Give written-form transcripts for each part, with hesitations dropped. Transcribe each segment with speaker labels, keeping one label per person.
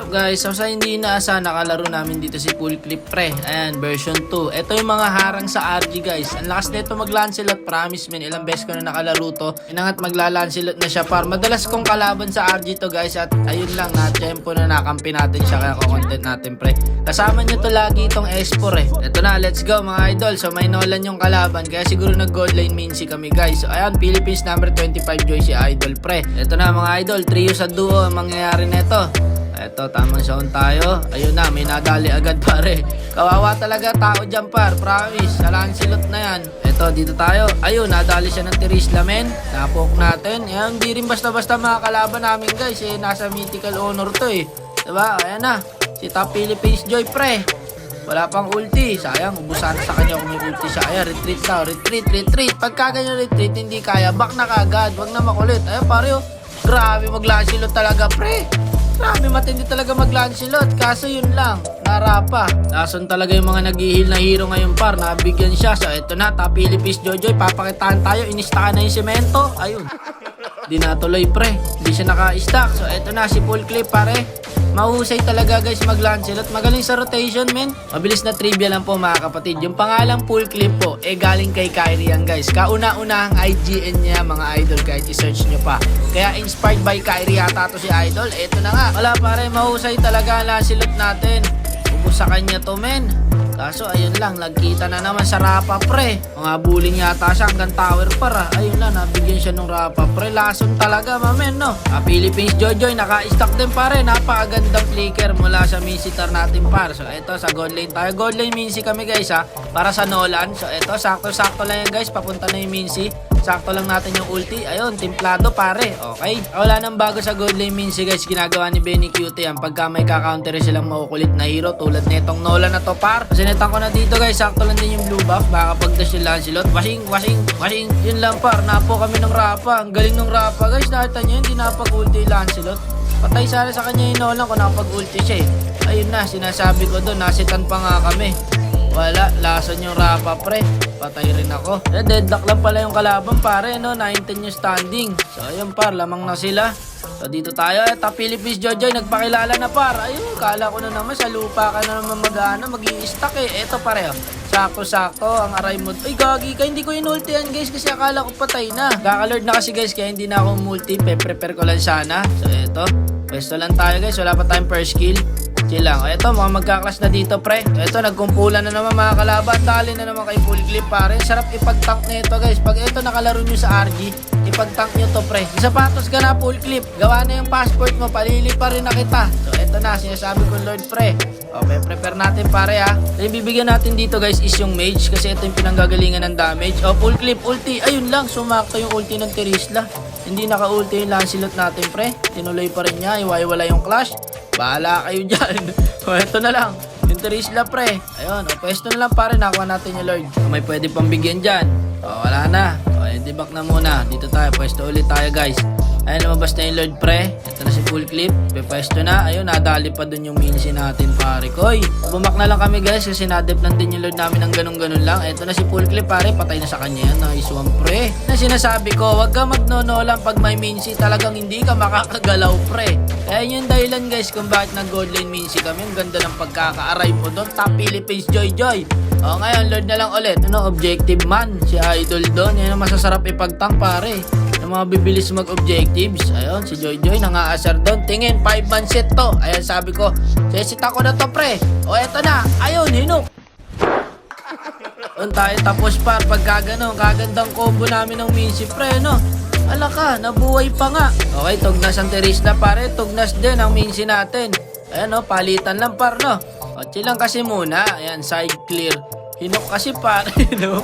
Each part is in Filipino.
Speaker 1: up guys? So sa hindi inaasa, nakalaro namin dito si Full Clip pre. Ayan, version 2. Ito yung mga harang sa RG guys. Ang lakas nito mag-Lancelot, promise man. Ilang beses ko na nakalaro to. Inangat magla-Lancelot na siya par. Madalas kong kalaban sa RG to guys. At ayun lang, na-tempo na nakampi natin siya. Kaya content natin pre. Kasama nyo to lagi itong S4 eh. Ito na, let's go mga idol. So may Nolan yung kalaban. Kaya siguro nag-gold lane Mincy kami guys. So ayan, Philippines number 25 Joy si idol pre. Ito na mga idol, trio sa duo ang mangyayari neto. Eto, tamang zone tayo. Ayun na, may nadali agad pare. Kawawa talaga tao dyan par, promise. Sa Lancelot na yan. Eto, dito tayo. Ayun, nadali siya ng Tirisla men. Napok natin. Yan, hindi rin basta-basta mga kalaban namin guys. Eh, nasa mythical honor to eh. Diba? Ayan na. Si Top Philippines Joy pre. Wala pang ulti. Sayang, ubusan sa kanya kung may ulti siya. Ayan, retreat daw. Retreat. Pagka ganyan retreat, hindi kaya. Back na kagad. Wag na makulit. Ayan pare oh. Grabe mag-Lancelot talaga pre. Grabe matindi talaga mag-Lancelot. Kaso yun lang, narapa. Lason talaga yung mga nag-i-heal na hero ngayon par. Nabigyan siya. So ito na, Top Philippines Jojoy. Papakitaan tayo. Inistakan na yung semento. Ayun. Di natuloy pre. Hindi siya naka-stack. So ito na, si Full Clip pare. Mahusay talaga guys mag-Lancelot. Magaling sa rotation men. Mabilis na trivia lang po mga kapatid. Yung pangalang Full Clip po, galing kay Kyrie yan guys. Kauna-unahang IGN niya mga idol. Kahit i-search nyo pa. Kaya inspired by Kyrie yata to si idol. Eto na nga. Wala pare, mahusay talaga ang Lancelot natin. Ubus sa kanya to men. Kaso ayun lang, nagkita na naman sa Rapa pre. Mga bullying yata siya hanggang tower para. Ayun lang, nabigyan siya ng Rapa pre. Lason talaga mamen no. Philippines Jojoy, naka-stack din pare. Napakagandang flicker mula sa Mincy natin par. So eto, sa gold lane tayo. Gold lane Mincy kami guys ha. Para sa Nolan. So eto, sakto-sakto lang yan guys. Papunta na yung Mincy. Sakto lang natin yung ulti. Ayun, templado pare. Okay. Wala nang bago sa gold lane Mincy guys. Ginagawa ni Benny Cute yan. Pagka may ka-counter silang makukulit na hero. Tulad nitong Nolan na to par. Sinetan ko na dito guys. Sakto lang din yung blue buff. Baka pag-dash yung Lancelot. Washing. Yun lang par. Napo kami ng Rapa. Ang galing ng Rapa guys. Nakita nyo yun. Hindi napag-ulti yung Lancelot. Patay sana sa kanya yung Nolan kung napag-ulti siya eh. Ayun na. Sinasabi ko doon. Nasitan pa nga kami. Wala, lason yung Rapa pre. Patay rin ako. Deadlock lang pala yung kalaban pare no. 19 yung standing. So ayun par, lamang na sila. So dito tayo. Top Philippines Jojoy, nagpakilala na par. Ayun, kala ko na naman sa lupa ka na naman mag-ano, mag-i-stack eh. Eto pare oh. Sakto-sakto ang aray mo. Ay gagi ka, hindi ko inultihan guys kasi akala ko patay na. Kakalord na kasi guys kaya hindi na ako multi. Prepare ko lang sana. So eto, pwesto lang tayo guys. Wala pa tayong first kill. Chill lang. Ito, mga magkaklas na dito, pre. Ito, nagkumpulan na naman mga kalaban. Dali na naman kay Full Clip, pare. Sarap ipag-tank nito, guys. Pag ito nakalaro nyo sa RG, ipag-tank nyo to, pre. Sapatos ka na, Full Clip. Gawa na yung passport mo. Palili pa rin na kita. So, ito na. Sinasabi ko, Lord, pre. Okay, prepare natin, pare, ha. So, yung bibigyan natin dito, guys, is yung mage. Kasi ito yung pinanggagalingan ng damage. Oh, Full Clip, ulti. Ayun lang. Sumakto yung ulti ng Tirisla. Hindi naka-ulti yung Lancelot natin, pre. Tinuloy pa rin niya. Iwaiwala yung clash. Bahala kayo dyan. O, eto na lang. Yung Tirisla pre. Ayun, o, pwesto na lang pare. Nakuha natin yung Lord. O, may pwede pang bigyan dyan. O, wala na. O, debug na muna. Dito tayo. Pwesto ulit tayo guys. Ayun, lumabas na yung Lord pre. Ito na si Full Clip. Pwesto na. Ayun, nadali pa dun yung Mincy natin pare. Koy, bumak na lang kami guys. Kasi nadep lang din yung Lord namin ng ganun-ganun lang. Ito na si Full Clip pare. Patay na sa kanya yan. Nice one pre. Na sinasabi ko, wag ka magnonolan pag may Mincy. Talagang hindi ka makakagalaw pre. Kaya yung dahilan guys kung bakit nag-gold lane Mincy kami. Ang ganda ng pagkaka-arrive mo doon. Top Philippines Jojoy. O ngayon, Lord na lang ulit. Ano, objective man. Si idol doon. Yan ang masasarap ipagtank pare. Yung mga bibilis mag-objectives. Ayun, si Jojoy nang-aasar doon. Tingin, 5-man set to. Ayan, sabi ko, sesita ko na to pre. O eto na. Ayun, hinok. Doon tayo tapos par. Pagka ganun, kagandang combo namin ng Mincy pre, no? Ala ka, nabuhay pa nga. Okay, tugnas ang Tirisla pare. Tugnas din ang Mincy natin. Ayan o, palitan lang par no. O, chill lang kasi muna. Ayan, side clear. Hinok kasi pare no.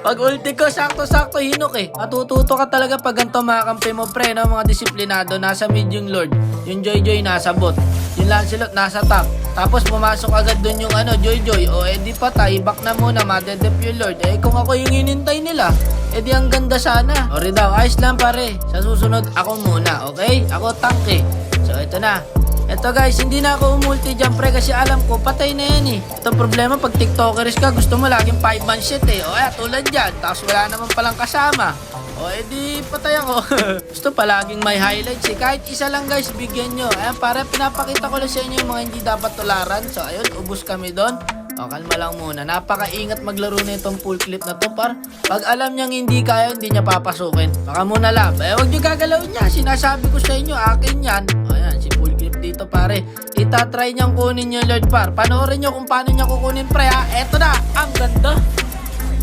Speaker 1: Pag ulti ko, sakto-sakto hinok eh. Matututo ka talaga pag ganito makakampi mo pre no. Mga disiplinado, nasa mid yung Lord. Yung Jojoy nasa bot. Yung Lancelot nasa top. Tapos pumasok agad dun yung ano, Jojoy. O edi patay, back na muna, madedep yung Lord. Eh kung ako yung inintay nila, edi ang ganda sana. O rin daw, ayos lang pare. Sa susunod, ako muna, okay? Ako tank eh. So ito na. Ito guys, hindi na ako umulti dyan pre kasi alam ko patay na yan eh. Ito problema pag tiktokers ka, gusto mo laging 5-man shit eh. O tulad dyan, tapos wala naman palang kasama. O edi patay ako. Gusto palaging may highlights eh. Kahit isa lang guys, bigyan nyo. Ayan, para pinapakita ko lang sa inyo yung mga hindi dapat tularan. So ayun, ubos kami doon. O, kalma lang muna. Napakaingat maglaro na itong full clip na to, par. Pag alam niyang hindi kaya, hindi niya papasukin. Baka muna lab. Huwag niyo gagalawin niya. Sinasabi ko sa inyo, akin yan. O, ayan, si full clip dito, pare. Itatry niyang kunin niyo, Lord, par. Panoorin niyo kung paano niya kukunin, pre, ha. Eto na. Ang ganda.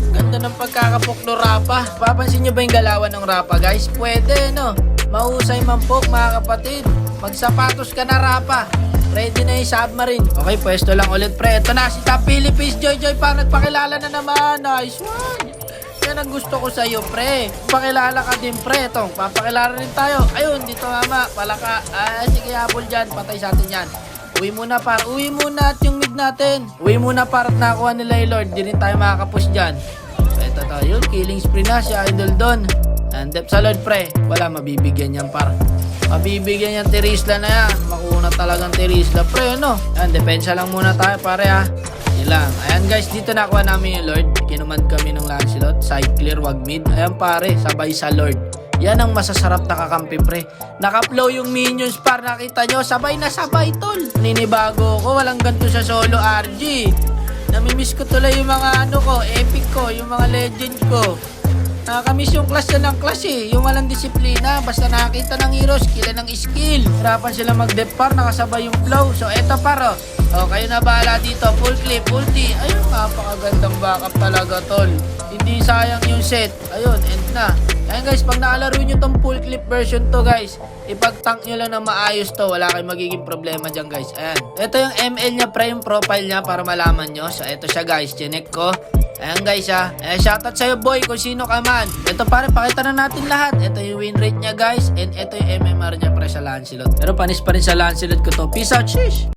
Speaker 1: Ganda ng pagkakapuklo rapa. Papansin niyo ba yung galawan ng rapa, guys? Pwede, no? Mahusay mampok, mga kapatid. Magsapatos ka na, rapa. Ready na yung submarine. Okay, pwesto lang ulit, pre. Ito na, si Top Philippines, Joy, pa. Nagpakilala na naman. Nice one. Yan ang gusto ko sa'yo, pre. Pakilala ka din, pre. Itong, papakilala rin tayo. Ayun, dito mama. Palaka. Sige, habol dyan. Patay sa atin yan. Uwi muna, par. Uwi muna at yung mid natin. Uwi muna, par. At nakuha nila yung Lord. Di rin tayo makakapus dyan. Ito tayo. Killing spree na si Idol Don. And depth sa Lord, pre. Wala, mabibigyan yan, par. Mabibigyan yan Terisla na yan. Makuna talagang Terisla, pre, no? Ayan, depensa lang muna tayo, pare, ha. Yun lang. Ayan, guys, dito nakuha namin yung Lord. Kinumand kami ng Lancelot. Side clear, wag mid. Ayan, pare, sabay sa Lord. Yan ang masasarap na kakampi, pre. Nakaplow yung minions, par. Nakita nyo, sabay na sabay, tol. Ninibago ko, walang ganito sa solo RG. Namimiss ko tuloy yung mga ano ko, epic ko, yung mga legend ko. Nakakamiss yung class na ng class eh. Yung walang disiplina. Basta nakakita ng hero, skill ng skill. Hirapan sila mag-dep par, nakasabay yung flow. So eto par oh. O kayo na bahala dito. Full clip, ulti. Ayun, napakagandang backup talaga, tol. Hindi sayang yung set. Ayun, end na. Ayun guys, pag nakalaro nyo tong full clip version to guys, ipag-tank nyo lang na maayos to. Wala kayong magiging problema dyan guys. Ayan. Ito yung ML niya, pre, yung profile niya para malaman nyo. So eto siya guys, chinek ko. Ayan guys ha. Shoutout sa'yo boy kung sino ka man. Ito pare, pakita na natin lahat. Ito yung win rate niya guys. And ito yung MMR niya pre sa Lancelot. Pero panis pa rin sa Lancelot ko to. Peace out, shish!